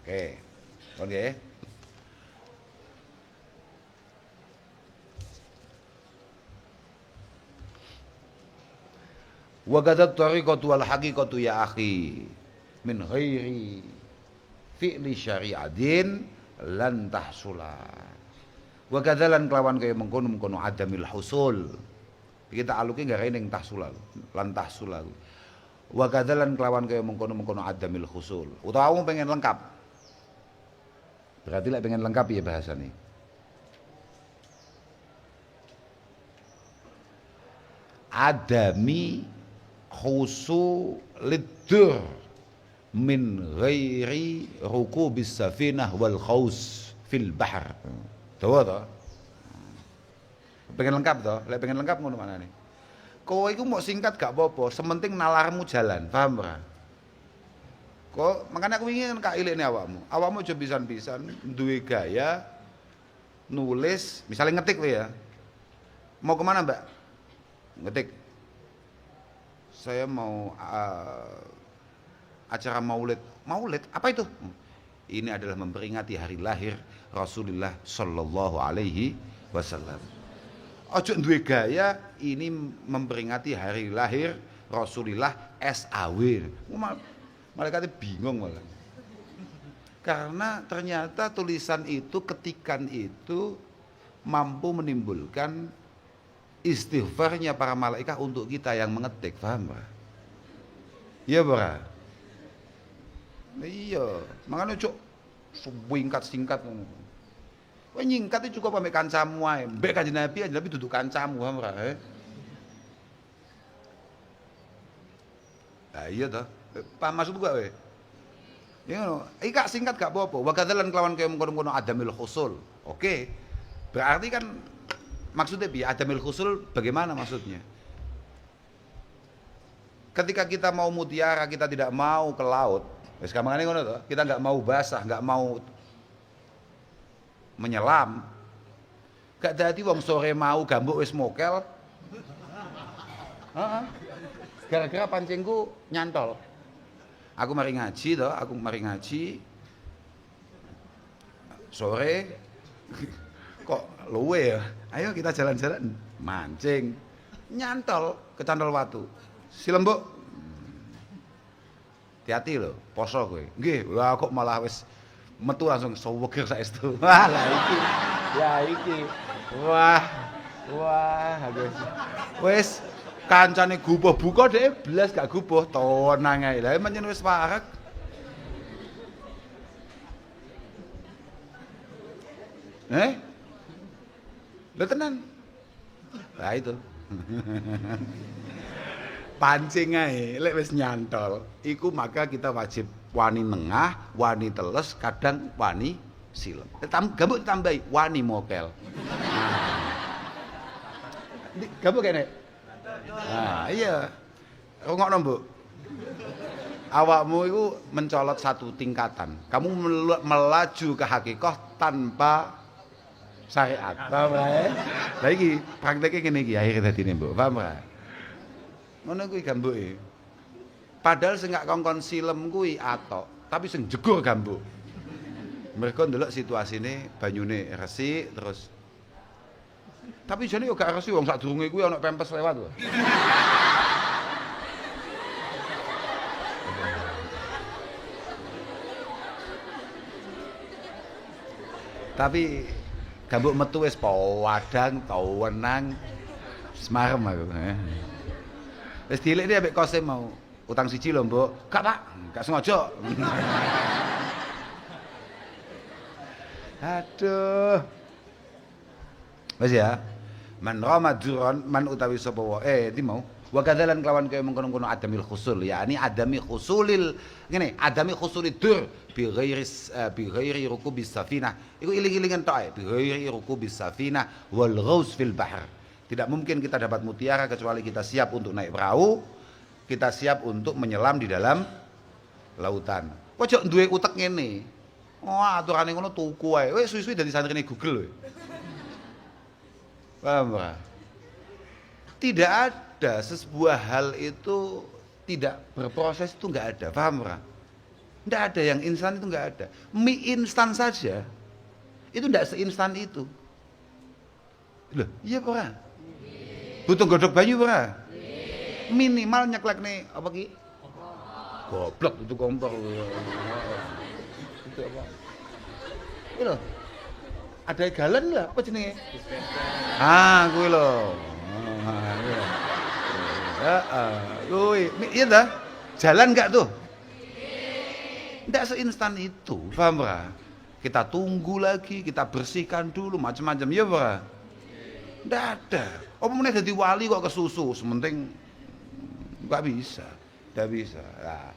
Oke, oke. Wa gadat tariqatu wal haqiqatu ya akhi min ghairi fi'li syari'atin lan tahsula. Wa kadzalan kelawan kaya mengkono-mengkono adamil husul. Kita aluke gak ning tahsula lan tahsula. Wa kadzalan kelawan kaya mengkono-mengkono adamil husul. Utawa wong pengen lengkap. Berarti lek pengen lengkap ya bahasane. Adami khusu lidur min ghairi rukubis safinah wal khaus fil bahr. Tahu to? Pengen lengkap to? Lek pengen lengkap ngono manane. Kowe iku mau singkat gak apa-apa, sementing nalarmu jalan, paham ora? Kok makanya aku ingin kak ilik nih awakmu aja pisan-pisan duwe gaya nulis, misalnya ngetik ya. Mau kemana mbak? Ngetik. Saya mau acara maulid. Maulid apa itu? Ini adalah memperingati hari lahir Rasulullah Shallallahu Alaihi Wasallam. Ojo duwe gaya ini memperingati hari lahir Rasulullah SAW. Malaikatnya bingung malah. Karena ternyata tulisan itu, ketikan itu mampu menimbulkan istighfarnya para malaikat untuk kita yang mengetik, paham Pak? Iya Pak? Iya, makanya cuk singkat. Wah nyingkat itu cukup ambek kancamu ae. Mbek Kanjeng Nabi duduk kancamu, paham Pak? Nah iya toh. Paham maksud gua we? Ya ngono. Iki gak singkat gak apa-apa. Wa kadzalan kelawan kaya mengkono-kono adamil husul. Oke. Berarti kan maksudnya bi adamil husul bagaimana maksudnya? Ketika kita mau mutiara, kita tidak mau ke laut. Wis gampangane ngono to. Kita enggak mau basah, enggak mau menyelam. Gak dadi wong sore mau gambuk wis mokel. Heeh. Gara-gara pancingku nyantol. Aku mari ngaji sore kok luwe ya. Ayo kita jalan-jalan mancing. Nyantol kecantol watu. Silembuk. Hati-hati lho, poso kowe. Nggih, wah kok malah wis metu langsung seweger saestu. Wah, lah iki. Ya iki. Wah. Wis kancane gubuh buka dhek blas gak gubuh tenang ae. Lah pancen wis parek. Lah tenan. Lah itu. Pancing ae lek wis nyantol, iku maka kita wajib wani nengah, wani teles, kadang wani silem. Gambuk ditambahi wani mokel. Gambuk kene. Nah, iya. Rungokno, Mbok. Awakmu itu mencolot satu tingkatan. Kamu melaju ke hakikat tanpa syariat. Paham ya? Lah iki prakteknya ngene iki akhire dadine, Mbok. Paham ya? Ngono kuwi gambuke. Padahal sing gak kongkon silem kuwi atok. tapi sing jegur gambuk. Mereka ndelok situasine banyune resik terus. Tapi jane yo gak resik wong sadurunge kuwi ana pempes lewat lho. Tapi gambuk metu wis wadang wenang semarem aku. Wis dilik iki ambek kose mau utang siji lho, Mbok. Gak, Pak. Gak sengaja. Aduh. Wis ya. Man rama duron man utawi sapa wae iki mau. Wa kadzalan kelawan kaya mengkono-kono adamil khusul ya. Ini adami khusulil ngene, adami khusulid dur bi ghairi rukubis safinah. Iku iling-ilingan tok ae, bi ghairi rukubis safinah wal ghaus fil bahr. Tidak mungkin kita dapat mutiara kecuali kita siap untuk naik perahu, kita siap untuk menyelam di dalam lautan. Kok duwe utek ngene. Oh, aturane ngono tuku ae. Wis suwi-suwi dadi santrine Google kowe. Paham, Pak? Tidak ada sebuah hal itu tidak berproses itu enggak ada. Paham, Pak? Enggak ada yang instan itu enggak ada. Mie instan saja itu enggak seinstan itu. Loh, iya, Pak? Butuh godhog banyu, Pak? Minimal nyeklek nih apa ki? Goblok itu kompor. Itu apa? Kuwi lho. Ada galon enggak? Apa jenenge? Kuwi lho. Kuwi. Iya dah. Jalan enggak tuh? Enggak seinstan itu. Paham, Pak? Kita tunggu lagi, kita bersihkan dulu macam-macam ya, Pak? Enggak ada. Apa meneh dadi wali kok kesusu, sementing enggak bisa. Enggak bisa. Nah,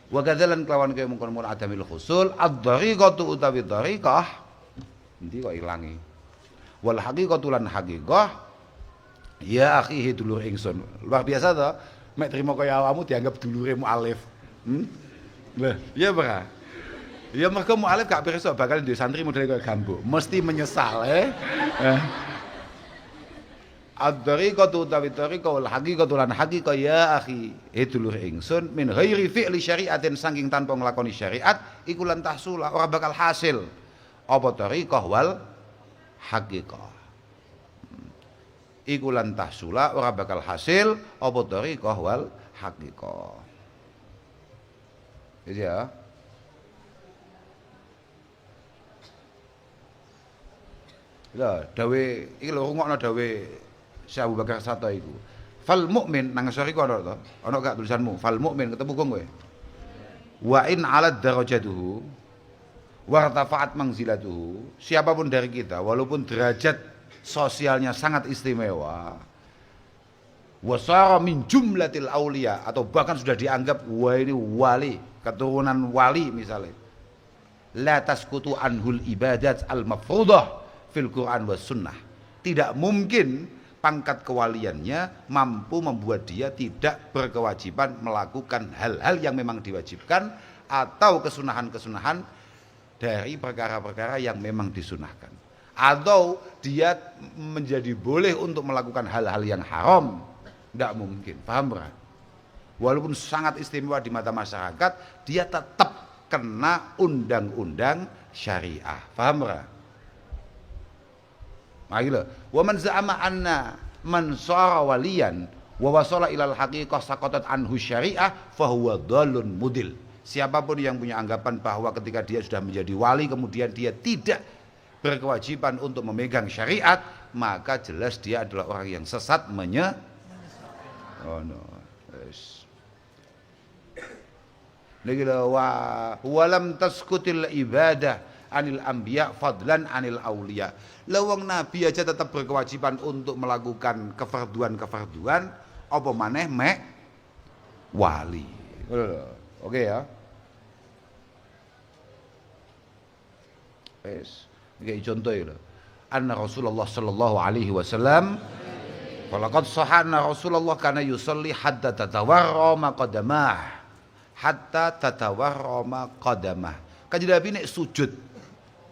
wa kadzalan kelawan kaya mungkon adamil khusul ad-dhariqatu utawi dhariqah endi kok ilangi wal haqiqatu lan haqiqah ya akhi dulur ingsun luar biasa to mek trimo kaya awakmu dianggap dulure mualif lha iya ora ya mergo mualif gak pirsa bakal duwe santri model kaya gambuk mesti menyesal ad-dhariqatu utawi dhariqah wal haqiqatu lan haqiqah ya akhi dulur ingsun min ghairi fi'li syari'atin saking tanpa nglakoni syariat iku lan tahsul ora bakal hasil apa dhariqah wal haqiqah iku lan tahsula ora bakal hasil apa dhariqah wal haqiqah. Wis ya. Lah dawe iki lho rungokno dawe Syekh Abu Bakar Sato iku. Fal mukmin nang sori ku ana to? Ana gak tulisanmu? Fal mukmin ketemu kok kowe. Wa in 'ala darajatuhu wa rtafa'at manzilatuhu. Siapapun dari kita walaupun derajat sosialnya sangat istimewa. Wa sara min jumlatil auliya atau bahkan sudah dianggap wah ini wali, keturunan wali misalnya. La tasqutu anhul ibadat al-mafruḍah fil Qur'an was sunnah. Tidak mungkin pangkat kewaliannya mampu membuat dia tidak berkewajiban melakukan hal-hal yang memang diwajibkan atau kesunahan-kesunahan dari perkara-perkara yang memang disunahkan. Atau dia menjadi boleh untuk melakukan hal-hal yang haram. Tidak mungkin, paham kan? Walaupun sangat istimewa di mata masyarakat, dia tetap kena undang-undang syariah. Paham kan? Ayolah, wa man za'ama anna man sara waliyan wa wasala ilal haqiqah saqatat anhu syariah fa huwa dhalun mudil. Siapapun yang punya anggapan bahwa ketika dia sudah menjadi wali kemudian dia tidak berkewajiban untuk memegang syariat, maka jelas dia adalah orang yang sesat Oh no. Yes. Lagi wa lam taskutil ibadah anil anbiya fadlan anil auliya. Lawang nabi aja tetap berkewajiban untuk melakukan kefarduan apa maneh mek wali. Oke ya. Wes, iki contoh ya. Anna Rasulullah sallallahu alaihi wasallam falaqad sahana Rasulullah kana yusalli hatta tatawarrama qadamah. Hatta tatawarrama qadamah. Kanjeng Nabi nek sujud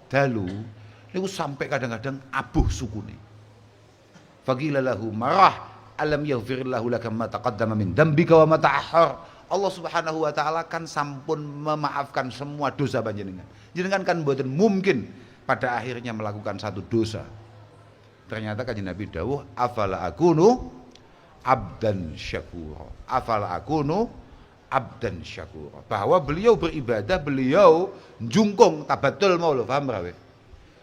dalu niku sampai kadang-kadang abuh sukune. Faqila lahu marah alam yaghfir lahu laka ma taqaddama min dambika wa ma ta'akhkhar. Allah Subhanahu wa taala kan sampun memaafkan semua dosa panjenengan. Jenengan kan mboten mungkin pada akhirnya melakukan satu dosa. Ternyata kanjeng Nabi dawuh, afala akunu abdan syakura. Afala akunu abdan syakura. Bahwa beliau beribadah, beliau jungkung tabatul mau lho, paham rawe?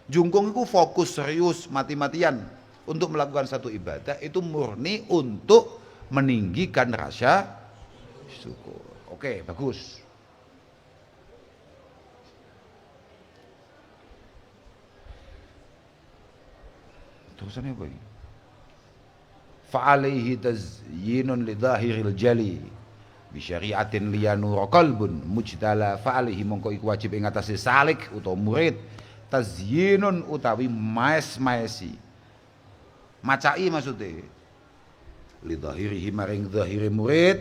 Jungkung itu fokus serius mati-matian untuk melakukan satu ibadah, itu murni untuk meninggikan rasa syukur. Oke, bagus. Terusannya apa ini? Fa'alaihi tazyinun li dhahiril jali bi syari'atin liyanura qalbun mujtala. Fa'alaihi mongko iku wajib ing atase salik utawa murid tazyinun utawi maes-maesi. Macai maksudnya li dhahirihi maring dhahire murid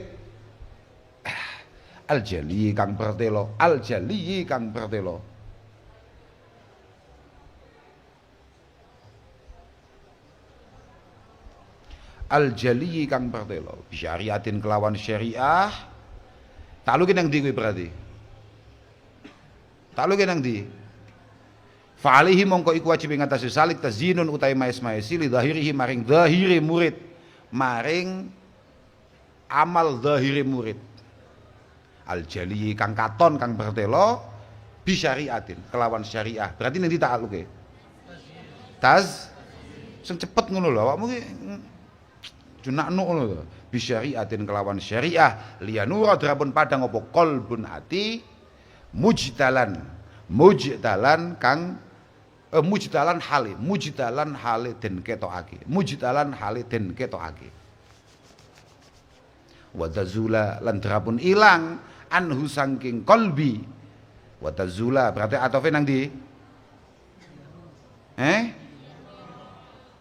al-jali kang pertelo, al-jali kang pertelo. Al-jali kang pertelo bisyariatin kelawan syariah. Tak lukin nang ndi kuwi berarti? Tak lukin nang ndi? Fa'alihi mongko iku wajib ing atase salik tazinun utawi maes-maesi li dhahirihi maring dhahire murid, maring amal dhahire murid. Al-jali kang katon kang pertelo bisyariatin kelawan syariah. Berarti nanti tak luke. Tas sing cepet ngono lho awakmu ki junakno ngono lho. Bisyariatin kelawan syariah liyanura drapun padang apa qalbun ati mujtalan kang mujtalan hale den ketokake. Mujtalan hale den ketokake. Wa tazula lan drapun ilang anhu saking qalbi. Wa tazula berarti atofe nang ndi?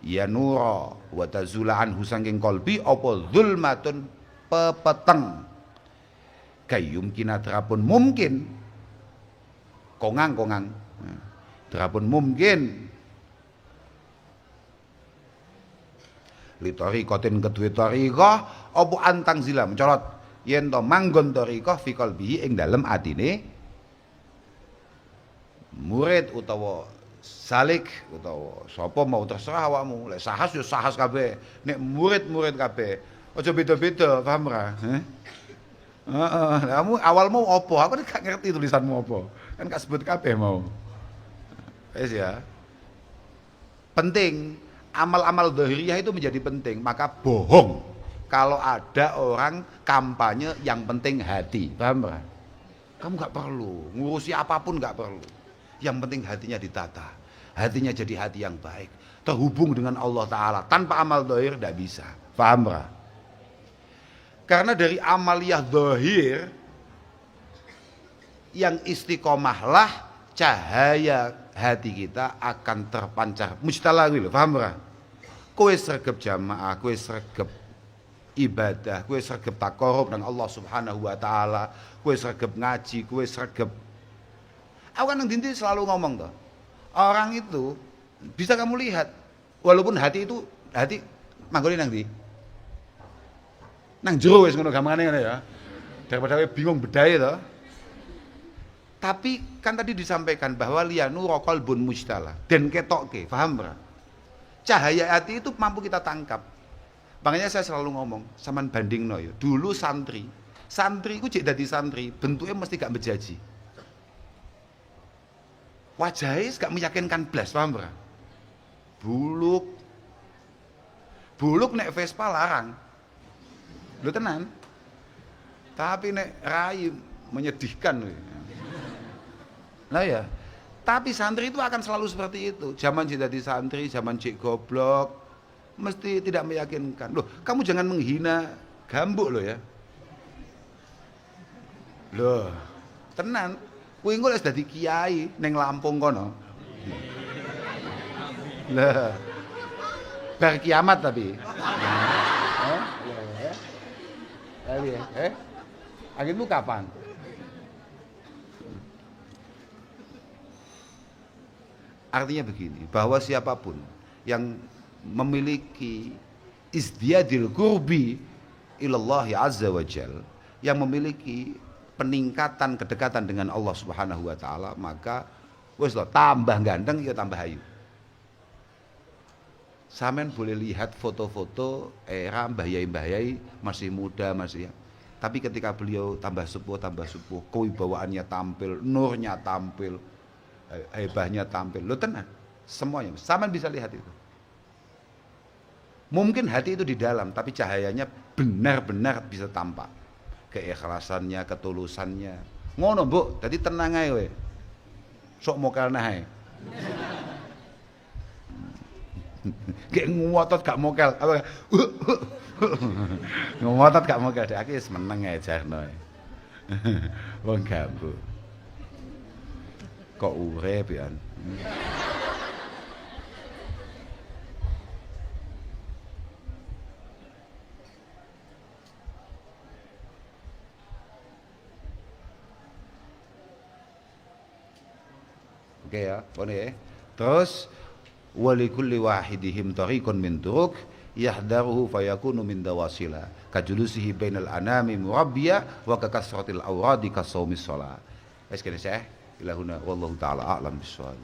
Ya nura wa tazula anhu saking qalbi apa zulmatun pepeteng. Kayum kinadrapun mungkin kongang drapun mungkin li tariqatin kedue tariqah apa antang zila mencolot yen to manggon tariqah fi qalbihi ing dalem atine murid utawa salik utawa sapa mau terserah awakmu. Lek sahas yo sahas kabeh, nek murid-murid kabeh aja beda-beda, paham ra? Kamu awalmu apa? Aku gak ngerti tulisanmu apa. Kan gak sebut kabeh mau. Wes ya. Penting amal-amal zahiriyah itu menjadi penting, maka bohong kalau ada orang kampanye yang penting hati, paham ra? Kamu gak perlu ngurusi apapun, gak perlu. Yang penting hatinya ditata, hatinya jadi hati yang baik, terhubung dengan Allah Ta'ala. Tanpa amal zahir tidak bisa, paham ra? Karena dari amaliyah zahir yang istiqomahlah cahaya hati kita akan terpancar. Mujtala kuwi lho, paham ra? Kowe sregep jamaah, kowe sregep ibadah, kowe sregep taqarrub nang Allah Subhanahu wa taala, kowe sregep ngaji, kowe sregep. Aku kan nang dinti selalu ngomong toh. Orang itu bisa kamu lihat walaupun hati itu hati manggone nang ndi? Nang jero wis ngono gampangane ngene ya. Daripada kowe bingung bedae toh. Tapi kan tadi disampaikan bahwa liyanu qalbun mujtala dan ketokke, paham ora? Cahaya hati itu mampu kita tangkap. Makanya saya selalu ngomong, sampean bandingno ya. Dulu santri iku jek dadi santri, bentuknya mesti gak bejaji. Wajahnya gak meyakinkan blas, paham ora? Buluk nek Vespa larang. Lho tenan. Tapi nek rai menyedihkan. Nah ya, tapi santri itu akan selalu seperti itu. Zaman jadi santri, zaman cik goblok, mesti tidak meyakinkan. Loh, kamu jangan menghina gambuk loh ya. Loh, tenan. Kuwi engko wis dadi kiai ning Lampung kono. Lah. Bar kiamat tapi. Akhirmu kapan? Artinya begini, bahwa siapapun yang memiliki izdiyadil qurbi ilallahi azza wa jal, yang memiliki peningkatan kedekatan dengan Allah Subhanahu wa taala, maka wis lho tambah ganteng ya tambah ayu. Sampean boleh lihat foto-foto era Mbah Yai masih muda masih ya. Tapi ketika beliau tambah sepuh, kewibawaannya tampil, nurnya tampil, hebahnya tampil. Lo tenang, semuanya. Sampean bisa lihat itu. Mungkin hati itu di dalam, tapi cahayanya benar-benar bisa tampak. Keikhlasannya, ketulusannya. Ngono, Bu. Tadi tenang aja we. Sok mokel nae. Kayak ngotot gak mokel. Apa? Ngotot gak mokel. Aku wis meneng ae jarno. Wong gambu. Kok urip ya. Oke ya, boleh. Terus walikulli wahidihim tariqun min turuk yahdaruhu fayakunu min dawasila kajulusihi bainal anami murabbiya wa kakasratil awradi kasawmis shalah. Wis kene Syekh ilahuna wallahu taala a'lam bissawab.